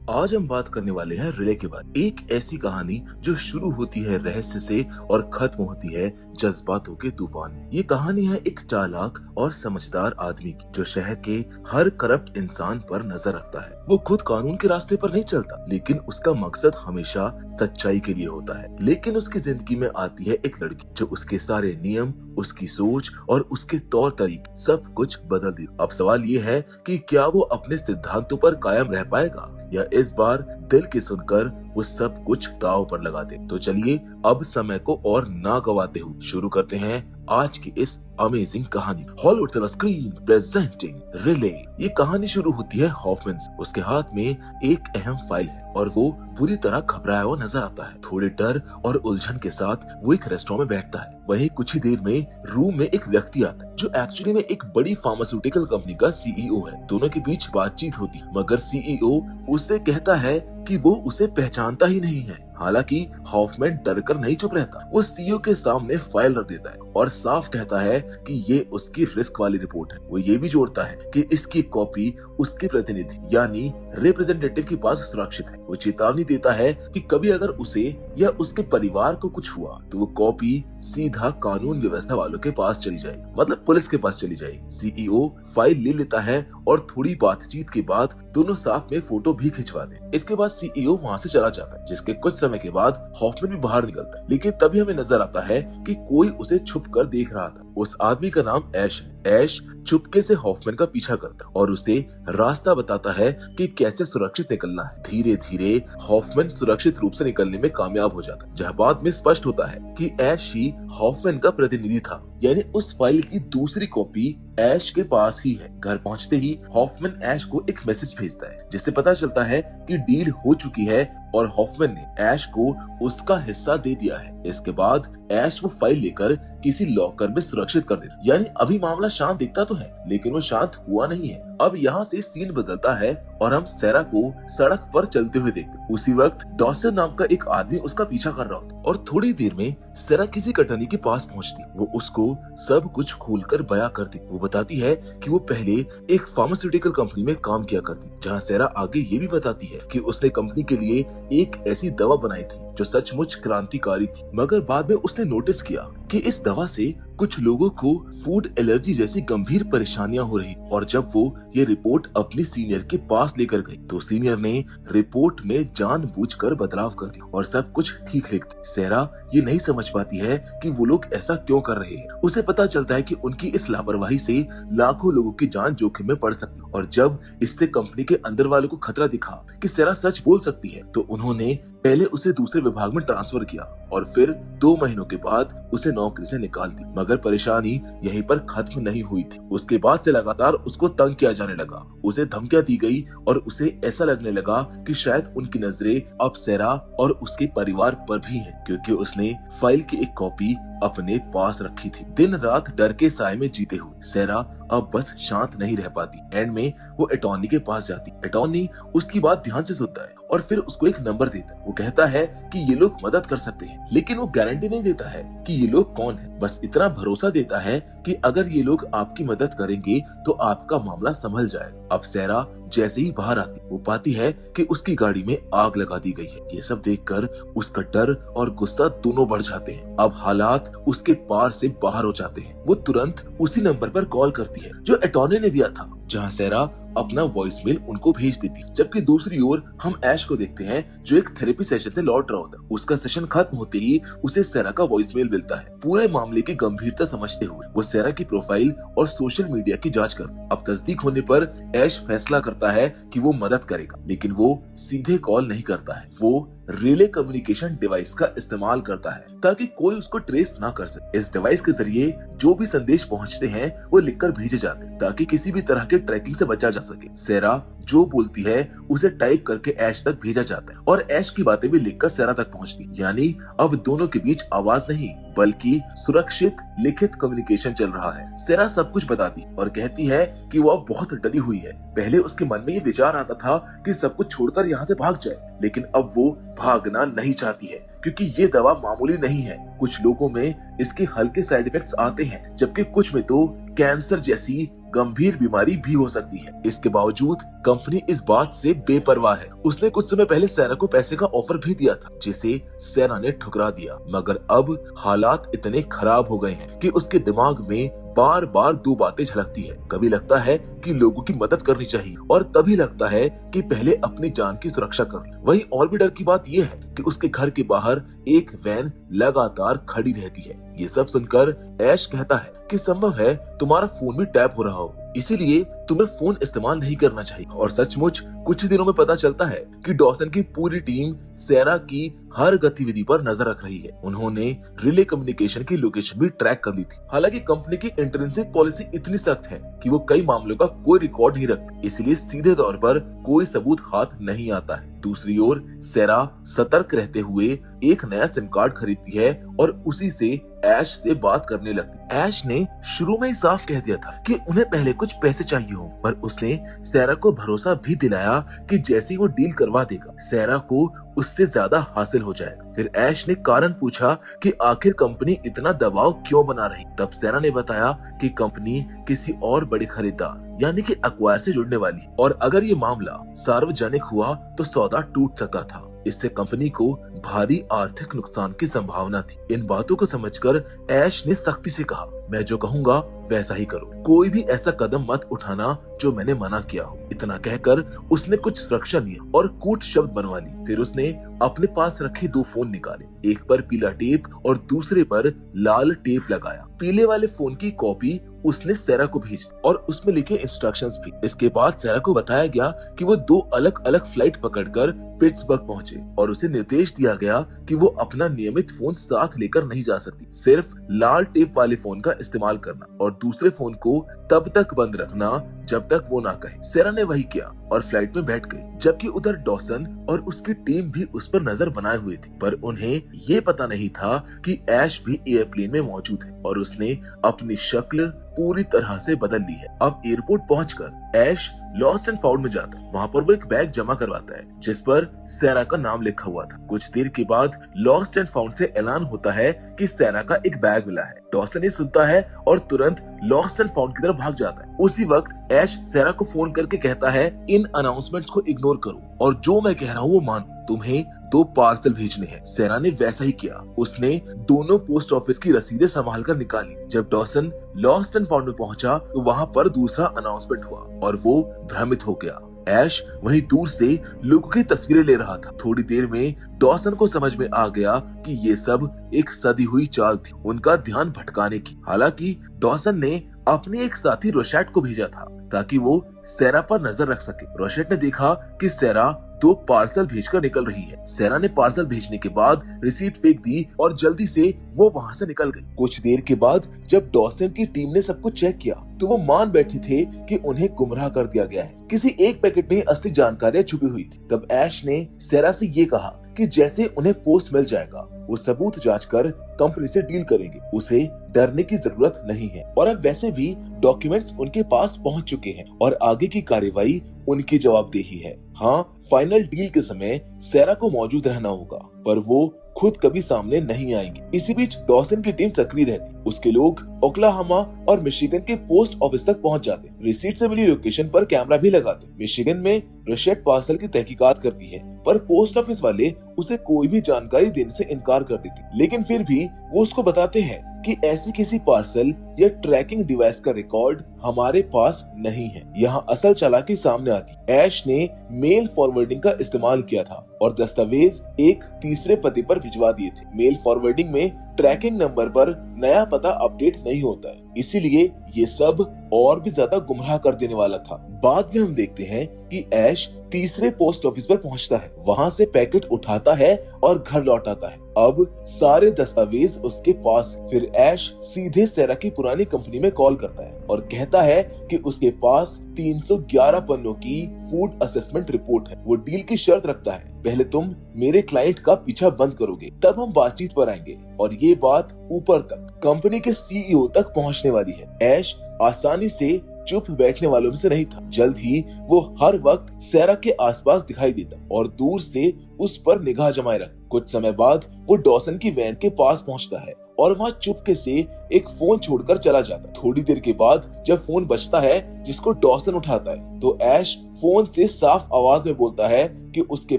आज हम बात करने वाले हैं रिले के बारे। एक ऐसी कहानी जो शुरू होती है रहस्य से और खत्म होती है जज्बातों के तूफान में। ये कहानी है एक चालाक और समझदार आदमी की जो शहर के हर करप्ट इंसान पर नजर रखता है। वो खुद कानून के रास्ते पर नहीं चलता, लेकिन उसका मकसद हमेशा सच्चाई के लिए होता है। लेकिन उसकी जिंदगी में आती है एक लड़की जो उसके सारे नियम, उसकी सोच और उसके तौर तरीके सब कुछ बदल दी। अब सवाल ये है कि क्या वो अपने सिद्धांतों पर कायम रह पाएगा या इस बार दिल की सुनकर वो सब कुछ दांव पर लगा दे। तो चलिए अब समय को और ना गवाते हुए शुरू करते हैं आज की इस अमेजिंग कहानी। Hollywood screen presenting relay. ये कहानी शुरू होती है हॉफमैन से। उसके हाथ में एक अहम फाइल है और वो बुरी तरह घबराया हुआ नजर आता है। थोड़े डर और उलझन के साथ वो एक रेस्टोरेंट में बैठता है। वहीं कुछ ही देर में रूम में एक व्यक्ति आता है जो एक्चुअली में एक बड़ी फार्मास्यूटिकल कंपनी का सीईओ है। दोनों के बीच बातचीत होती है, मगर सीईओ उससे कहता है कि वो उसे पहचानता ही नहीं है। हालांकि हॉफमैन डरकर नहीं चुप रहता। वो सीईओ के सामने फाइल रख देता है और साफ कहता है कि ये उसकी रिस्क वाली रिपोर्ट है। वो ये भी जोड़ता है कि इसकी कॉपी उसके प्रतिनिधि यानी रिप्रेजेंटेटिव के पास सुरक्षित है। वो चेतावनी देता है कि कभी अगर उसे या उसके परिवार को कुछ हुआ तो वो कॉपी सीधा कानून व्यवस्था वालों के पास चली जाएगी, मतलब पुलिस के पास चली जाएगी। सीईओ फाइल ले लेता है और थोड़ी बातचीत के बाद दोनों साथ में फोटो भी खिंचवाते हैं। इसके बाद सीईओ वहाँ से चला जाता है, जिसके कुछ समय के बाद हॉफमैन भी बाहर निकलता है। लेकिन तभी हमें नजर आता है कि कोई उसे छुप कर देख रहा था। उस आदमी का नाम ऐश है। ऐश चुपके से हॉफमैन का पीछा करता है और उसे रास्ता बताता है कि कैसे सुरक्षित निकलना है। धीरे धीरे हॉफमैन सुरक्षित रूप से निकलने में कामयाब हो जाता है, जहाँ बाद में स्पष्ट होता है कि ऐश ही हॉफमैन का प्रतिनिधि था, यानी उस फाइल की दूसरी कॉपी ऐश के पास ही है। घर पहुंचते ही हॉफमैन ऐश को एक मैसेज भेजता है, जिससे पता चलता है कि डील हो चुकी है और हॉफमैन ने ऐश को उसका हिस्सा दे दिया है। इसके बाद ऐश वो फाइल लेकर किसी लॉकर में सुरक्षित कर देता। यानी अभी मामला शांत दिखता तो है, लेकिन वो शांत हुआ नहीं है। अब यहाँ से सीन बदलता है और हम सैरा को सड़क पर चलते हुए देखते। उसी वक्त डॉसन नाम का एक आदमी उसका पीछा कर रहा होता और थोड़ी देर में सैरा किसी कटनी के पास पहुंचती। वो उसको सब कुछ खोलकर बयां करती। वो बताती है कि वो पहले एक फार्मास्यूटिकल कंपनी में काम किया करती, जहाँ सैरा आगे ये भी बताती है कि उसने कंपनी के लिए एक ऐसी दवा बनाई थी जो सचमुच क्रांतिकारी थी। मगर बाद में उसने नोटिस किया कि इस दवा से कुछ लोगों को फूड एलर्जी जैसी गंभीर परेशानियां हो रही। और जब वो ये रिपोर्ट अपने सीनियर के पास लेकर गई तो सीनियर ने रिपोर्ट में जानबूझकर बदलाव कर दिया और सब कुछ ठीक लिख दिया। सहरा ये नहीं समझ पाती है कि वो लोग ऐसा क्यों कर रहे हैं। उसे पता चलता है कि उनकी इस लापरवाही से लाखों लोगों की जान जोखिम में पड़ सकती है। और जब इससे कंपनी के अंदर वालों को खतरा दिखा कि सहरा सच बोल सकती है, तो उन्होंने पहले उसे दूसरे विभाग में ट्रांसफर किया और फिर 2 महीनों के बाद उसे नौकरी से निकाल दी। मगर परेशानी यहीं पर खत्म नहीं हुई थी। उसके बाद से लगातार उसको तंग किया जाने लगा, उसे धमकियां दी गई और उसे ऐसा लगने लगा कि शायद उनकी नजरें अब सैरा और उसके परिवार पर भी हैं, क्योंकि उसने फाइल की एक कॉपी अपने पास रखी थी। दिन रात डर के साए में जीते हुए सैरा अब बस शांत नहीं रह पाती। एंड में वो अटॉर्नी के पास जाती। अटॉर्नी उसकी बात ध्यान से सुनता है और फिर उसको एक नंबर देता है। वो कहता है कि ये लोग मदद कर सकते हैं, लेकिन वो गारंटी नहीं देता है कि ये लोग कौन है। बस इतना भरोसा देता है कि अगर ये लोग आपकी मदद करेंगे तो आपका मामला संभल जाएगा। अब सैरा जैसे ही बाहर आती, वो पाती है कि उसकी गाड़ी में आग लगा दी गई है। ये सब देखकर उसका डर और गुस्सा दोनों बढ़ जाते हैं। अब हालात उसके पार से बाहर हो जाते हैं। वो तुरंत उसी नंबर पर कॉल करती है जो अटॉर्नी ने दिया था, जहाँ सैरा अपना वॉइसमेल उनको भेज देती। जबकि दूसरी ओर हम ऐश को देखते हैं जो एक थेरेपी सेशन से लौट रहा होता है। उसका सेशन खत्म होते ही उसे सैरा का वॉइसमेल मिलता है। पूरे मामले की गंभीरता समझते हुए वो सैरा की प्रोफाइल और सोशल मीडिया की जांच करता। अब तस्दीक होने पर ऐश फैसला करता है कि वो मदद करेगा, लेकिन वो सीधे कॉल नहीं करता है। वो रिले कम्युनिकेशन डिवाइस का इस्तेमाल करता है ताकि कोई उसको ट्रेस ना कर सके। इस डिवाइस के जरिए जो भी संदेश पहुंचते हैं वो लिखकर भेजे जाते हैं ताकि किसी भी तरह के ट्रैकिंग से बचा जा सके। सैरा जो बोलती है उसे टाइप करके ऐश तक भेजा जाता है और ऐश की बातें भी लिखकर सैरा तक पहुंचती। यानी अब दोनों के बीच आवाज नहीं बल्कि सुरक्षित लिखित कम्युनिकेशन चल रहा है। सैरा सब कुछ बताती और कहती है कि वो अब बहुत डरी हुई है। पहले उसके मन में ये विचार आता था कि सब कुछ छोड़कर यहाँ से भाग जाए, लेकिन अब वो भागना नहीं चाहती है क्योंकि ये दवा मामूली नहीं है। कुछ लोगों में इसके हल्के साइड इफेक्ट्स आते हैं, जबकि कुछ में तो कैंसर जैसी गंभीर बीमारी भी हो सकती है। इसके बावजूद कंपनी इस बात से बेपरवाह है। उसने कुछ समय पहले सैरा को पैसे का ऑफर भी दिया था, जिसे सैरा ने ठुकरा दिया। मगर अब हालात इतने खराब हो गए हैं कि उसके दिमाग में बार बार दो बातें झलकती है। कभी लगता है कि लोगों की मदद करनी चाहिए और तभी लगता है कि पहले अपनी जान की सुरक्षा कर ले। वहीं और भी डर की बात यह है कि उसके घर के बाहर एक वैन लगातार खड़ी रहती है। ये सब सुनकर ऐश कहता है कि संभव है तुम्हारा फोन भी टैप हो रहा हो, इसीलिए तुम्हें फोन इस्तेमाल नहीं करना चाहिए। और सचमुच कुछ दिनों में पता चलता है कि डॉसन की पूरी टीम सैरा की हर गतिविधि पर नजर रख रही है। उन्होंने रिले कम्युनिकेशन की लोकेशन भी ट्रैक कर ली थी। हालांकि कंपनी की इंट्रिंसिक पॉलिसी इतनी सख्त है कि वो कई मामलों का कोई रिकॉर्ड नहीं रखती, इसलिए सीधे तौर पर कोई सबूत हाथ नहीं आता है। दूसरी ओर सैरा सतर्क रहते हुए एक नया सिम कार्ड खरीदती है और उसी से ऐश से बात करने लगती। ऐश ने शुरू में ही साफ कह दिया था कि उन्हें पहले कुछ पैसे चाहिए हो, पर उसने सैरा को भरोसा भी दिलाया कि जैसे ही वो डील करवा देगा, सैरा को उससे ज्यादा हासिल हो जाएगा। फिर ऐश ने कारण पूछा कि आखिर कंपनी इतना दबाव क्यों बना रही। तब सैरा ने बताया कि कंपनी किसी और बड़े खरीदार यानी कि एक्वायर से जुड़ने वाली है और अगर ये मामला सार्वजनिक हुआ तो सौदा टूट सकता था। इससे कंपनी को भारी आर्थिक नुकसान की संभावना थी। इन बातों को समझकर ऐश ने सख्ती से कहा, मैं जो कहूँगा वैसा ही करो, कोई भी ऐसा कदम मत उठाना जो मैंने मना किया हो। इतना कहकर उसने कुछ सुरक्षा लिया और कूट शब्द बनवा ली। फिर उसने अपने पास रखे दो फोन निकाले, एक पर पीला टेप और दूसरे पर लाल टेप लगाया। पीले वाले फोन की कॉपी उसने सैरा को भेज दी और उसमें लिखे इंस्ट्रक्शंस भी। इसके बाद सैरा को बताया गया कि वो दो अलग अलग फ्लाइट पकड़कर पिट्सबर्ग पहुंचे और उसे निर्देश दिया गया कि वो अपना नियमित फोन साथ लेकर नहीं जा सकती, सिर्फ लाल टेप वाले फोन का इस्तेमाल करना और दूसरे फोन को तब तक बंद रखना जब तक वो ना कहे। सैरा ने वही किया और फ्लाइट में बैठ गई, जबकि उधर डॉसन और उसकी टीम भी उस पर नजर बनाए हुए थे। पर उन्हें ये पता नहीं था कि ऐश भी एयरप्लेन में मौजूद है और उसने अपनी शक्ल पूरी तरह से बदल ली है। अब एयरपोर्ट पहुंचकर ऐश लॉस्ट एंड फाउंड में जाता है। वहाँ पर वो एक बैग जमा करवाता है जिस पर सैरा का नाम लिखा हुआ था। कुछ देर के बाद लॉस्ट एंड फाउंड से ऐलान होता है कि सैरा का एक बैग मिला है। डॉसन ये सुनता है और तुरंत लॉस्ट एंड फाउंड की तरफ भाग जाता है। उसी वक्त ऐश सैरा को फोन करके कहता है, इन अनाउंसमेंट्स को इग्नोर करो और जो मैं कह रहा हूँ वो मानो, तुम्हें 2 पार्सल भेजने हैं। सैरा ने वैसा ही किया। उसने दोनों पोस्ट ऑफिस की रसीदें संभाल कर निकाली। जब डॉसन लॉस्ट एंड फाउंड में पहुंचा तो वहाँ पर दूसरा अनाउंसमेंट हुआ और वो भ्रमित हो गया। ऐश वहीं दूर से लोगों की तस्वीरें ले रहा था। थोड़ी देर में डॉसन को समझ में आ गया कि ये सब एक सदी हुई चाल थी, उनका ध्यान भटकाने की। हालांकि डॉसन ने अपने एक साथी रोशेट को भेजा था ताकि वो सैरा पर नजर रख सके। रोशेट ने देखा कि सैरा 2 पार्सल भेजकर निकल रही है। सैरा ने पार्सल भेजने के बाद रिसीट फेंक दी और जल्दी से वो वहाँ से निकल गई। कुछ देर के बाद जब डॉसन की टीम ने सब कुछ चेक किया तो वो मान बैठे थे कि उन्हें गुमराह कर दिया गया है। किसी एक पैकेट में असली जानकारियां छुपी हुई थी। तब ऐश ने सैरा से ये कहा कि जैसे उन्हें पोस्ट मिल जाएगा वो सबूत जांचकर कंपनी से डील करेंगे, उसे डरने की जरूरत नहीं है। और अब वैसे भी डॉक्यूमेंट्स उनके पास पहुंच चुके हैं और आगे की कार्यवाही उनकी जवाबदेही है। हाँ, फाइनल डील के समय सैरा को मौजूद रहना होगा पर वो खुद कभी सामने नहीं आएंगे। इसी बीच डॉसन की टीम सक्रिय रहती। उसके लोग ओक्लाहोमा और मिशिगन के पोस्ट ऑफिस तक पहुंच जाते। रिसीट से मिली लोकेशन पर कैमरा भी लगाते। मिशिगन में रोशेट पार्सल की तहकीकात करती है पर पोस्ट ऑफिस वाले उसे कोई भी जानकारी देने से इनकार कर देते। लेकिन फिर भी वो उसको बताते हैं कि ऐसी किसी पार्सल या ट्रैकिंग डिवाइस का रिकॉर्ड हमारे पास नहीं है। यहाँ असल चालाकी सामने आती। ऐश ने मेल फॉरवर्डिंग का इस्तेमाल किया था और दस्तावेज एक तीसरे पते पर भिजवा दिए थे। मेल फॉरवर्डिंग में ट्रैकिंग नंबर पर नया पता अपडेट नहीं होता है, इसीलिए ये सब और भी ज्यादा गुमराह कर देने वाला था। बाद में हम देखते हैं कि ऐश तीसरे पोस्ट ऑफिस पर पहुंचता है, वहां से पैकेट उठाता है और घर लौट आता है। अब सारे दस्तावेज उसके पास। फिर ऐश सीधे सैरा की पुरानी कंपनी में कॉल करता है और कहता है कि उसके पास 311 पन्नों की फूड असेसमेंट रिपोर्ट है। वो डील की शर्त रखता है, पहले तुम मेरे क्लाइंट का पीछा बंद करोगे तब हम बातचीत पर आएंगे। और ये बात ऊपर तक कंपनी के सीईओ तक पहुंचने वाली है। ऐश आसानी से चुप बैठने वालों में से नहीं था। जल्द ही वो हर वक्त सैरा के आसपास दिखाई देता और दूर से उस पर निगाह जमाए रखता। कुछ समय बाद वो डॉसन की वैन के पास पहुंचता है और वहाँ चुपके से एक फोन छोड़कर चला जाता है। थोड़ी देर के बाद जब फोन बजता है जिसको डॉसन उठाता है तो ऐश फोन से साफ आवाज में बोलता है कि उसके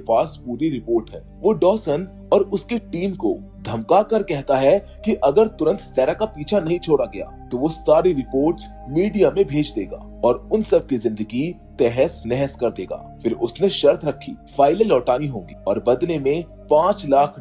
पास पूरी रिपोर्ट है। वो डॉसन और उसकी टीम को धमका कर कहता है कि अगर तुरंत सैरा का पीछा नहीं छोड़ा गया तो वो सारी रिपोर्ट्स मीडिया में भेज देगा और उन सब की जिंदगी तहस नहस कर देगा। फिर उसने शर्त रखी, फाइलें लौटानी होंगी और बदले में $5 लाख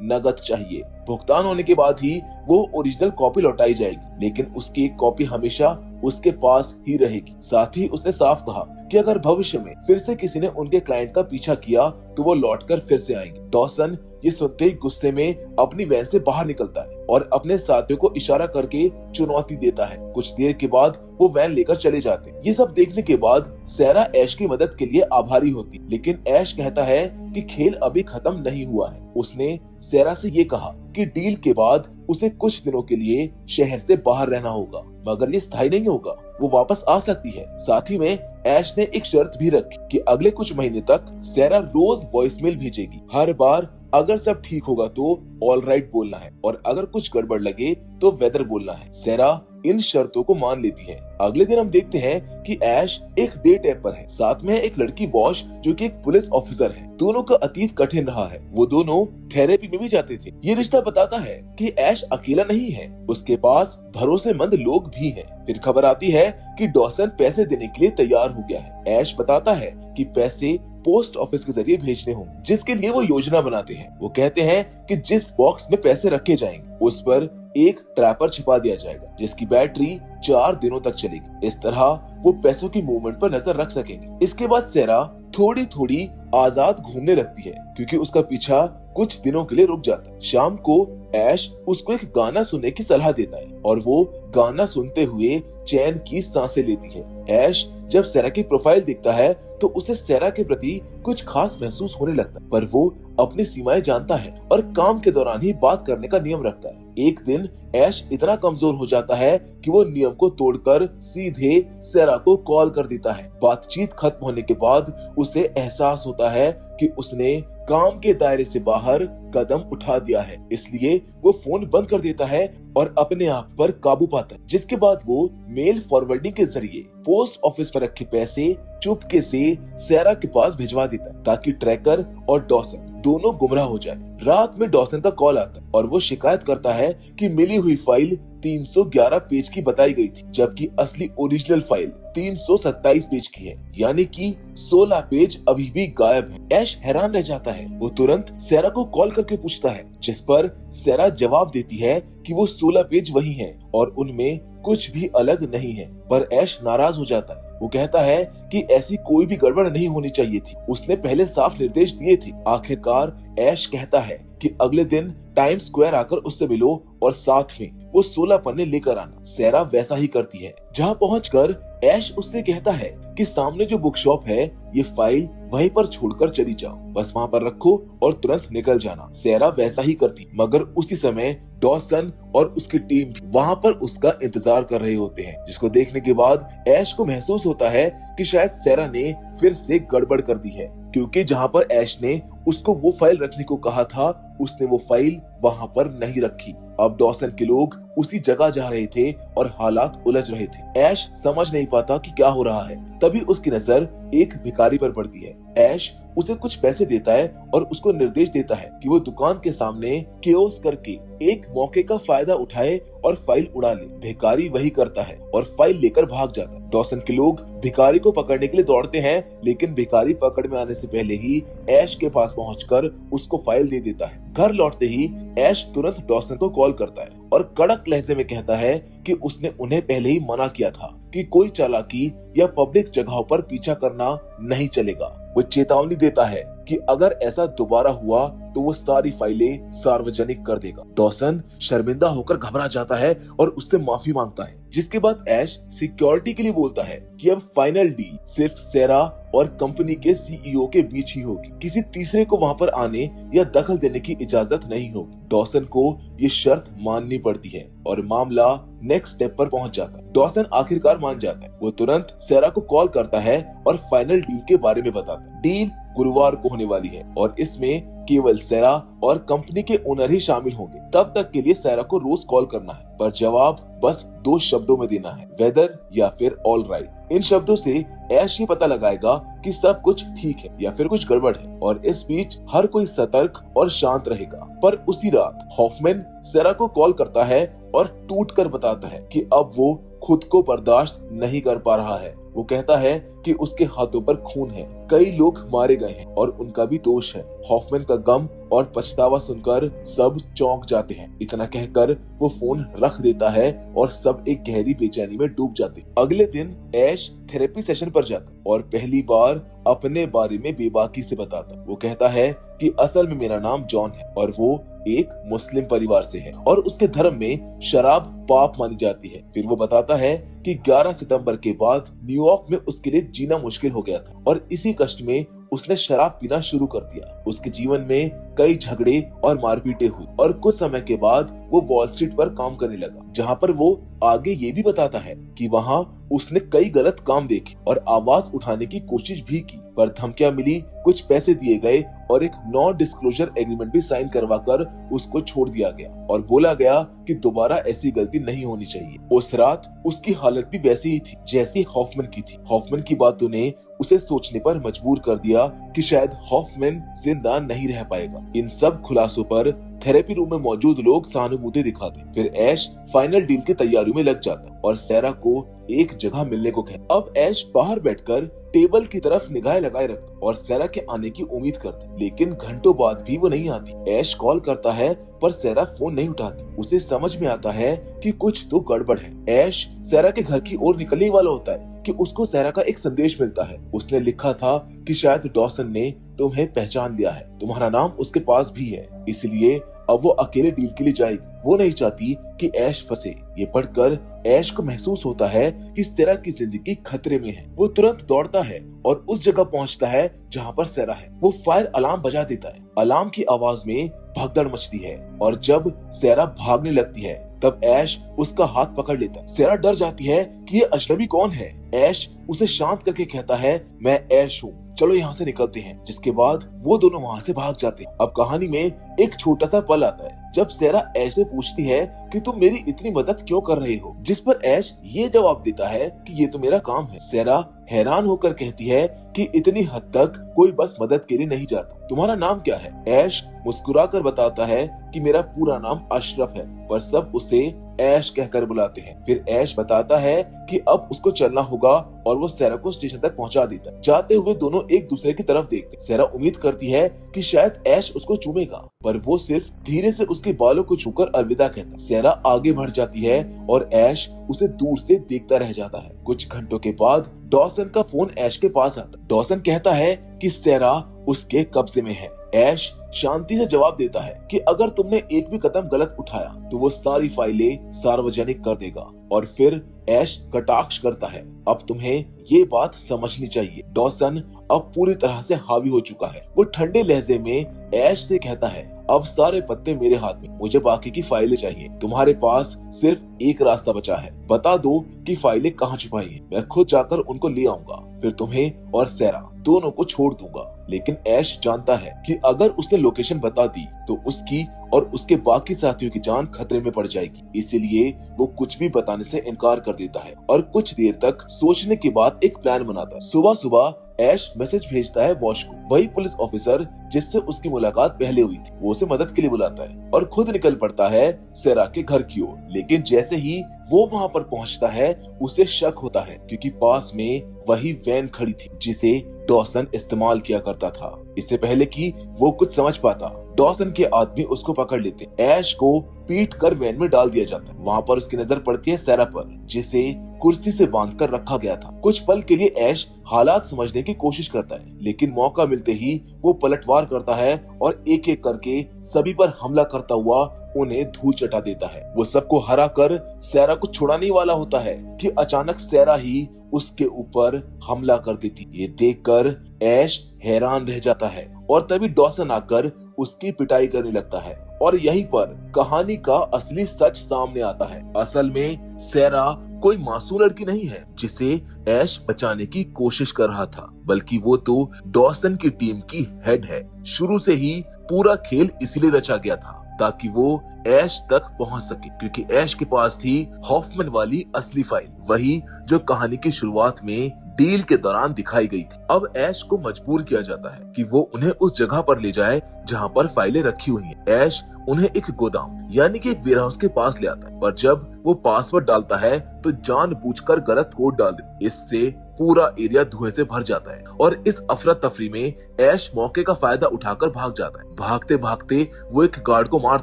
नगद चाहिए। भुगतान होने के बाद ही वो ओरिजिनल कॉपी लौटाई जाएगी, लेकिन उसकी एक कॉपी हमेशा उसके पास ही रहेगी। साथ ही उसने साफ कहा कि अगर भविष्य में फिर से किसी ने उनके क्लाइंट का पीछा किया तो वो लौटकर फिर से आएंगे। डॉसन ये सुनते ही गुस्से में अपनी वैन से बाहर निकलता है और अपने साथियों को इशारा करके चुनौती देता है। कुछ देर के बाद वो वैन लेकर चले जाते हैं। ये सब देखने के बाद सैरा ऐश की मदद के लिए आभारी होती, लेकिन ऐश कहता है कि खेल अभी खत्म नहीं हुआ है। उसने सैरा से ये कहा कि डील के बाद उसे कुछ दिनों के लिए शहर से बाहर रहना होगा, मगर ये स्थायी नहीं होगा, वो वापस आ सकती है। साथ ही में ऐश ने एक शर्त भी रखी कि अगले कुछ महीने तक सैरा रोज वॉइसमेल भेजेगी। हर बार अगर सब ठीक होगा तो ऑल राइट बोलना है और अगर कुछ गड़बड़ लगे तो वेदर बोलना है। सैरा इन शर्तों को मान लेती है। अगले दिन हम देखते हैं कि ऐश एक डेट ऐप पर है, साथ में एक लड़की वॉश जो कि एक पुलिस ऑफिसर है। दोनों का अतीत कठिन रहा है, वो दोनों थेरेपी में भी जाते थे। ये रिश्ता बताता है कि ऐश अकेला नहीं है, उसके पास भरोसेमंद लोग भी हैं। फिर खबर आती है कि डॉसन पैसे देने के लिए तैयार हो गया है। ऐश बताता है कि पैसे पोस्ट ऑफिस के जरिए भेजने होंगे, जिसके लिए वो योजना बनाते हैं। वो कहते हैं कि जिस बॉक्स में पैसे रखे जाएंगे उस पर एक ट्रैपर छिपा दिया जाएगा जिसकी बैटरी 4 दिनों तक चलेगी। इस तरह वो पैसों की मूवमेंट पर नजर रख सकेंगे। इसके बाद सैरा थोड़ी थोड़ी आजाद घूमने लगती है क्योंकि उसका पीछा कुछ दिनों के लिए रुक जाता है। शाम को ऐश उसको एक गाना सुनने की सलाह देता है और वो गाना सुनते हुए चैन की सांसें लेती है। ऐश जब सैरा की प्रोफाइल देखता है तो उसे सैरा के प्रति कुछ खास महसूस होने लगता है, पर वो अपनी सीमाएं जानता है और काम के दौरान ही बात करने का नियम रखता है। एक दिन ऐश इतना कमजोर हो जाता है कि वो नियम को तोड़कर सीधे सैरा को कॉल कर देता है। बातचीत खत्म होने के बाद उसे एहसास होता है कि उसने काम के दायरे से बाहर कदम उठा दिया है, इसलिए वो फोन बंद कर देता है और अपने आप पर काबू पाता है। जिसके बाद वो मेल फॉरवर्डिंग के जरिए पोस्ट ऑफिस पर रखे पैसे चुपके से सैरा के पास भिजवा देता है ताकि ट्रैकर और डॉसन दोनों गुमराह हो जाए। रात में डॉसन का कॉल आता है और वो शिकायत करता है कि मिली हुई फाइल 311 पेज की बताई गई थी, जबकि असली ओरिजिनल फाइल 327 पेज की है, यानी कि 16 पेज अभी भी गायब है। ऐश हैरान रह जाता है। वो तुरंत सैरा को कॉल करके पूछता है, जिस पर सैरा जवाब देती है कि वो 16 पेज वही हैं और उनमें कुछ भी अलग नहीं है। पर ऐश नाराज हो जाता है। वो कहता है कि ऐसी कोई भी गड़बड़ नहीं होनी चाहिए थी, उसने पहले साफ निर्देश दिए थे। आखिरकार ऐश कहता है कि अगले दिन टाइम स्क्वायर आकर उससे मिलो और साथ में वो 16 पन्ने लेकर आना। सैरा वैसा ही करती है। जहाँ पहुंचकर ऐश उससे कहता है कि सामने जो बुक शॉप है ये फाइल वहीं पर छोड़कर चली जाओ, बस वहाँ पर रखो और तुरंत निकल जाना। सैरा वैसा ही करती, मगर उसी समय डॉसन और उसकी टीम वहाँ पर उसका इंतजार कर रहे होते हैं, जिसको देखने के बाद ऐश को महसूस होता है कि शायद सैरा ने फिर से गड़बड़ कर दी है, क्योंकि जहाँ पर ऐश ने उसको वो फाइल रखने को कहा था उसने वो फाइल वहाँ पर नहीं रखी। अब डॉसन के लोग उसी जगह जा रहे थे और हालात उलझ रहे थे। ऐश समझ नहीं पाता कि क्या हो रहा है। तभी उसकी नजर एक भिखारी पर पड़ती है। ऐश उसे कुछ पैसे देता है और उसको निर्देश देता है कि वो दुकान के सामने केओस करके एक मौके का फायदा उठाए और फाइल उड़ा ले। भिखारी वही करता है और फाइल लेकर भाग जाता है। डॉसन के लोग भिखारी को पकड़ने के लिए दौड़ते हैं, लेकिन भिखारी पकड़ में आने से पहले ही ऐश के पास पहुंचकर उसको फाइल दे देता है। घर लौटते ही ऐश तुरंत डॉसन को कॉल करता है और कड़क लहजे में कहता है कि उसने उन्हें पहले ही मना किया था कि कोई चालाकी या पब्लिक जगहों पर पीछा करना नहीं चलेगा। वो चेतावनी देता है कि अगर ऐसा दोबारा हुआ तो वो सारी फाइलें सार्वजनिक कर देगा। डॉसन शर्मिंदा होकर घबरा जाता है और उससे माफी मांगता है, जिसके बाद ऐश सिक्योरिटी के लिए बोलता है कि अब फाइनल डील सिर्फ सैरा और कंपनी के सीईओ के बीच ही होगी, किसी तीसरे को वहां पर आने या दखल देने की इजाजत नहीं होगी। डॉसन को ये शर्त माननी पड़ती है और मामला नेक्स्ट स्टेप पर पहुंच जाता है। डॉसन आखिरकार मान जाता है। वो तुरंत सैरा को कॉल करता है और फाइनल डील के बारे में बताता है। डील गुरुवार को होने वाली है और इसमें केवल सैरा और कंपनी के ओनर ही शामिल होंगे। तब तक के लिए सैरा को रोज कॉल करना है, पर जवाब बस 2 शब्दों में देना है, वेदर या फिर ऑल राइट। इन शब्दों से ऐश ये पता लगाएगा कि सब कुछ ठीक है या फिर कुछ गड़बड़ है, और इस बीच हर कोई सतर्क और शांत रहेगा। पर उसी रात हॉफमैन सैरा को कॉल करता है और टूटकर बताता है कि अब वो खुद को बर्दाश्त नहीं कर पा रहा है। वो कहता है कि उसके हाथों पर खून है, कई लोग मारे गए हैं और उनका भी दोष है। हॉफमैन का गम और पछतावा सुनकर सब चौंक जाते हैं। इतना कहकर वो फोन रख देता है और सब एक गहरी बेचैनी में डूब जाते हैं। अगले दिन ऐश थेरेपी सेशन पर जाता और पहली बार अपने बारे में बेबाकी से बताता। वो कहता है कि असल में मेरा नाम जॉन है और वो एक मुस्लिम परिवार से है और उसके धर्म में शराब पाप मानी जाती है। फिर वो बताता है कि 11 सितंबर के बाद न्यूयॉर्क में उसके लिए जीना मुश्किल हो गया था और इसी कष्ट में उसने शराब पीना शुरू कर दिया। उसके जीवन में कई झगड़े और मारपीटें हुई और कुछ समय के बाद वो वॉल स्ट्रीट पर काम करने लगा, जहाँ पर वो आगे ये भी बताता है कि वहाँ उसने कई गलत काम देखे और आवाज उठाने की कोशिश भी की, पर धमकियां मिली, कुछ पैसे दिए गए और एक नॉन डिस्क्लोजर एग्रीमेंट भी साइन करवाकर उसको छोड़ दिया गया और बोला गया कि दोबारा ऐसी गलती नहीं होनी चाहिए। उस रात उसकी हालत भी वैसी ही थी जैसी हॉफमैन की थी। हॉफमैन की बातों ने उसे सोचने पर मजबूर कर दिया कि शायद हॉफमैन जिंदा नहीं रह पाएगा। इन सब खुलासों पर थेरेपी रूम में मौजूद लोग सहानुभूति दिखाते। फिर ऐश फाइनल डील की तैयारियों में लग जाता और सैरा को एक जगह मिलने को कहता। अब ऐश बाहर बैठकर टेबल की तरफ निगाहें लगाए रखता और सैरा के आने की उम्मीद करता, लेकिन घंटों बाद भी वो नहीं आती। ऐश कॉल करता है पर सैरा फोन नहीं उठाती। उसे समझ में आता है कि कुछ तो गड़बड़ है। ऐश सैरा के घर की ओर निकलने वाला होता है कि उसको सैरा का एक संदेश मिलता है। उसने लिखा था कि शायद डॉसन ने तुम्हें पहचान लिया है, तुम्हारा नाम उसके पास भी है, इसलिए अब वो अकेले डील के लिए जाएगी। वो नहीं चाहती कि ऐश फंसे। ये पढ़कर ऐश को महसूस होता है कि सैरा की जिंदगी खतरे में है। वो तुरंत दौड़ता है और उस जगह पहुंचता है जहां पर सैरा है। वो फायर अलार्म बजा देता है। अलार्म की आवाज में भगदड़ मचती है और जब सैरा भागने लगती है तब ऐश उसका हाथ पकड़ लेता है। सैरा डर जाती है कि ये अजनबी कौन है। ऐश उसे शांत करके कहता है, मैं ऐश हूँ, चलो यहाँ से निकलते हैं। जिसके बाद वो दोनों वहाँ से भाग जाते हैं। अब कहानी में एक छोटा सा पल आता है जब सैरा ऐश से पूछती है कि तुम मेरी इतनी मदद क्यों कर रहे हो, जिस पर ऐश ये जवाब देता है कि ये तो मेरा काम है। सैरा हैरान होकर कहती है कि इतनी हद तक कोई बस मदद के लिए नहीं जाता, तुम्हारा नाम क्या है? ऐश मुस्कुराकर बताता है कि मेरा पूरा नाम अशरफ है, पर सब उसे ऐश कहकर बुलाते हैं। फिर ऐश बताता है कि अब उसको चलना होगा और वो सैरा को स्टेशन तक पहुंचा देता है। जाते हुए दोनों एक दूसरे की तरफ देखते। सैरा उम्मीद करती है कि शायद ऐश उसको चूमेगा, पर वो सिर्फ धीरे से उसके बालों को छूकर अलविदा कहता। सैरा आगे बढ़ जाती है और ऐश उसे दूर से देखता रह जाता है। कुछ घंटों के बाद डॉसन का फोन ऐश के पास आता। डॉसन कहता है कि सैरा उसके कब्जे में है। ऐश शांति से जवाब देता है कि अगर तुमने एक भी कदम गलत उठाया तो वो सारी फाइलें सार्वजनिक कर देगा। और फिर ऐश कटाक्ष करता है, अब तुम्हें ये बात समझनी चाहिए, डॉसन अब पूरी तरह से हावी हो चुका है। वो ठंडे लहजे में ऐश से कहता है, अब सारे पत्ते मेरे हाथ में, मुझे बाकी की फाइलें चाहिए। तुम्हारे पास सिर्फ एक रास्ता बचा है, बता दो कि फाइलें कहाँ छुपाई हैं, मैं खुद जाकर उनको ले आऊंगा, फिर तुम्हें और सैरा दोनों को छोड़ दूंगा। लेकिन ऐश जानता है कि अगर उसने लोकेशन बता दी तो उसकी और उसके बाकी साथियों की जान खतरे में पड़ जाएगी, इसीलिए वो कुछ भी बताने से इनकार कर देता है और कुछ देर तक सोचने के बाद एक प्लान बनाता है। सुबह सुबह ऐश मैसेज भेजता है वॉश को, वही पुलिस ऑफिसर जिससे उसकी मुलाकात पहले हुई थी। वो उसे मदद के लिए बुलाता है और खुद निकल पड़ता है सैरा के घर की ओर। लेकिन जैसे ही वो वहाँ पर पहुँचता है उसे शक होता है, क्योंकि पास में वही वैन खड़ी थी जिसे डॉसन इस्तेमाल किया करता था। इससे पहले कि वो कुछ समझ पाता, डॉसन के आदमी उसको पकड़ लेते। ऐश को पीट कर वैन में डाल दिया जाता है। वहाँ पर उसकी नजर पड़ती है सैरा पर, जिसे कुर्सी से बांधकर रखा गया था। कुछ पल के लिए ऐश हालात समझने की कोशिश करता है, लेकिन मौका मिलते ही वो पलटवार करता है और एक एक करके सभी पर हमला करता हुआ उन्हें धूल चटा देता है। वो सबको हरा कर सैरा को छुड़ाने वाला होता है कि अचानक सैरा ही उसके ऊपर हमला कर देती। ये देखकर ऐश हैरान रह जाता है और तभी डॉसन आकर उसकी पिटाई करने लगता है और यहीं पर कहानी का असली सच सामने आता है। असल में सैरा कोई मासूम लड़की नहीं है जिसे ऐश बचाने की कोशिश कर रहा था, बल्कि वो तो डॉसन की टीम की हेड है। शुरू से ही पूरा खेल इसलिए रचा गया था ताकि वो ऐश तक पहुंच सके, क्योंकि ऐश के पास थी हॉफमैन वाली असली फाइल, वही जो कहानी की शुरुआत में डील के दौरान दिखाई गई थी। अब ऐश को मजबूर किया जाता है कि वो उन्हें उस जगह पर ले जाए जहां पर फाइलें रखी हुई हैं। ऐश उन्हें एक गोदाम यानी कि एक वेयरहाउस के पास ले आता है, पर जब वो पासवर्ड डालता है तो जानबूझकर गलत कोड डाल देता है। इससे पूरा एरिया धुएं से भर जाता है और इस अफरा तफरी में ऐश मौके का फायदा उठाकर भाग जाता है। भागते भागते वो एक गार्ड को मार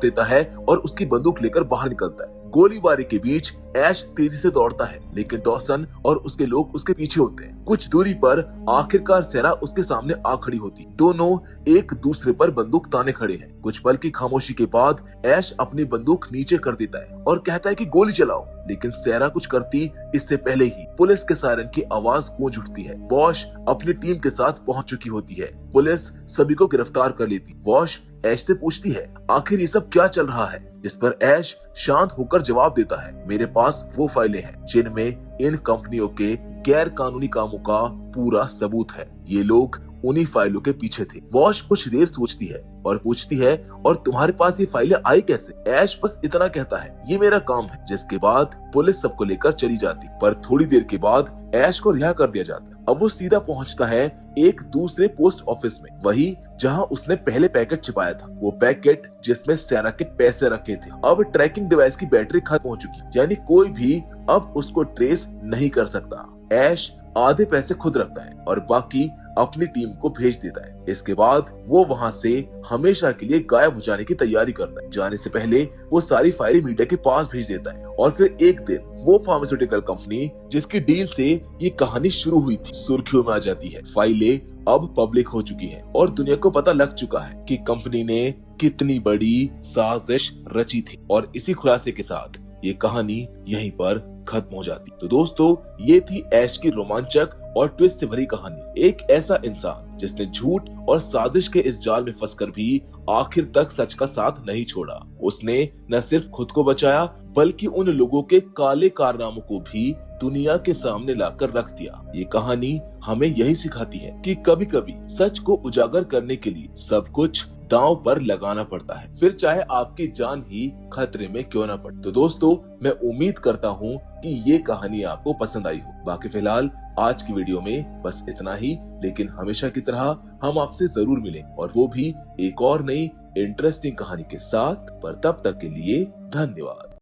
देता है और उसकी बंदूक लेकर बाहर निकलता है। गोलीबारी के बीच ऐश तेजी से दौड़ता है, लेकिन डॉसन और उसके लोग उसके पीछे होते हैं। कुछ दूरी पर आखिरकार सैरा उसके सामने आ खड़ी होती। दोनों एक दूसरे पर बंदूक ताने खड़े हैं। कुछ पल की खामोशी के बाद ऐश अपनी बंदूक नीचे कर देता है और कहता है कि गोली चलाओ, लेकिन सैरा कुछ करती इससे पहले ही पुलिस के सायरन की आवाज गूंज उठती है। वॉश अपनी टीम के साथ पहुंच चुकी होती है। पुलिस सभी को गिरफ्तार कर लेती। वॉश ऐश से पूछती है, आखिर ये सब क्या चल रहा है? इस पर ऐश शांत होकर जवाब देता है, मेरे पास वो फाइलें हैं जिनमें इन कंपनियों के गैर कानूनी कामों का पूरा सबूत है। ये लोग उन्हीं फाइलों के पीछे थे। वॉश कुछ देर सोचती है और पूछती है, और तुम्हारे पास ये फाइलें आई कैसे? ऐश बस इतना कहता है, ये मेरा काम है, जिसके बाद पुलिस सबको लेकर चली जाती। पर थोड़ी देर के बाद ऐश को रिहा कर दिया जाता है। अब वो सीधा पहुंचता है एक दूसरे पोस्ट ऑफिस में, वही जहां उसने पहले पैकेट छिपाया था। वो पैकेट जिसमें सैरा के पैसे रखे थे। अब ट्रैकिंग डिवाइस की बैटरी खत्म हो चुकी, यानी कोई भी अब उसको ट्रेस नहीं कर सकता। ऐश आधे पैसे खुद रखता है और बाकी अपनी टीम को भेज देता है। इसके बाद वो वहां से हमेशा के लिए गायब हो जाने की तैयारी करता है। जाने से पहले वो सारी फाइलें मीडिया के पास भेज देता है और फिर एक दिन वो फार्मास्यूटिकल कंपनी जिसकी डील से ये कहानी शुरू हुई थी सुर्खियों में आ जाती है। फाइलें अब पब्लिक हो चुकी है और दुनिया को पता लग चुका है कि कंपनी ने कितनी बड़ी साजिश रची थी। और इसी खुलासे के साथ ये कहानी यहीं पर खत्म हो जाती। तो दोस्तों, ये थी ऐश की रोमांचक और ट्विस्ट से भरी कहानी। एक ऐसा इंसान जिसने झूठ और साजिश के इस जाल में फंसकर भी आखिर तक सच का साथ नहीं छोड़ा। उसने न सिर्फ खुद को बचाया, बल्कि उन लोगों के काले कारनामों को भी दुनिया के सामने लाकर रख दिया। ये कहानी हमें यही सिखाती है कि कभी कभी सच को उजागर करने के लिए सब कुछ दांव पर लगाना पड़ता है, फिर चाहे आपकी जान ही खतरे में क्यों ना पड़े। तो दोस्तों, मैं उम्मीद करता हूँ कि ये कहानी आपको पसंद आई हो। बाकी फिलहाल आज की वीडियो में बस इतना ही, लेकिन हमेशा की तरह हम आपसे जरूर मिलें, और वो भी एक और नई इंटरेस्टिंग कहानी के साथ। पर तब तक के लिए धन्यवाद।